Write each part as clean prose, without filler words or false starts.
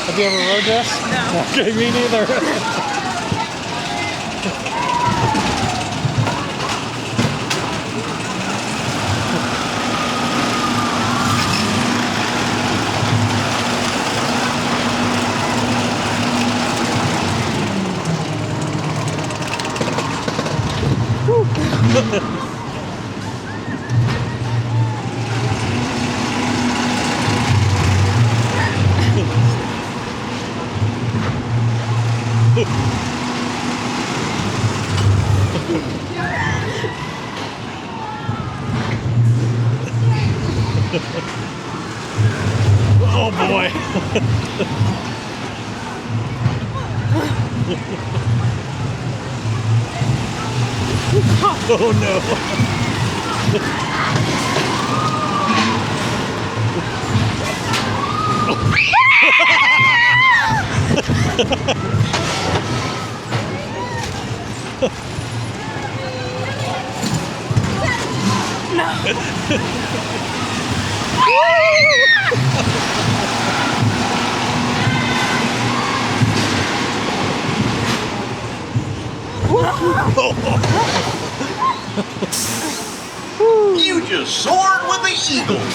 Have you ever rode this? No. Okay, me neither. Oh boy. Oh no. You just soared with the eagles.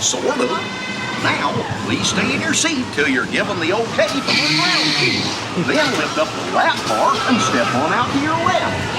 Sort of. Now, please stay in your seat till you're given the okay from the ground team. Then lift up the lap bar and step on out to your left.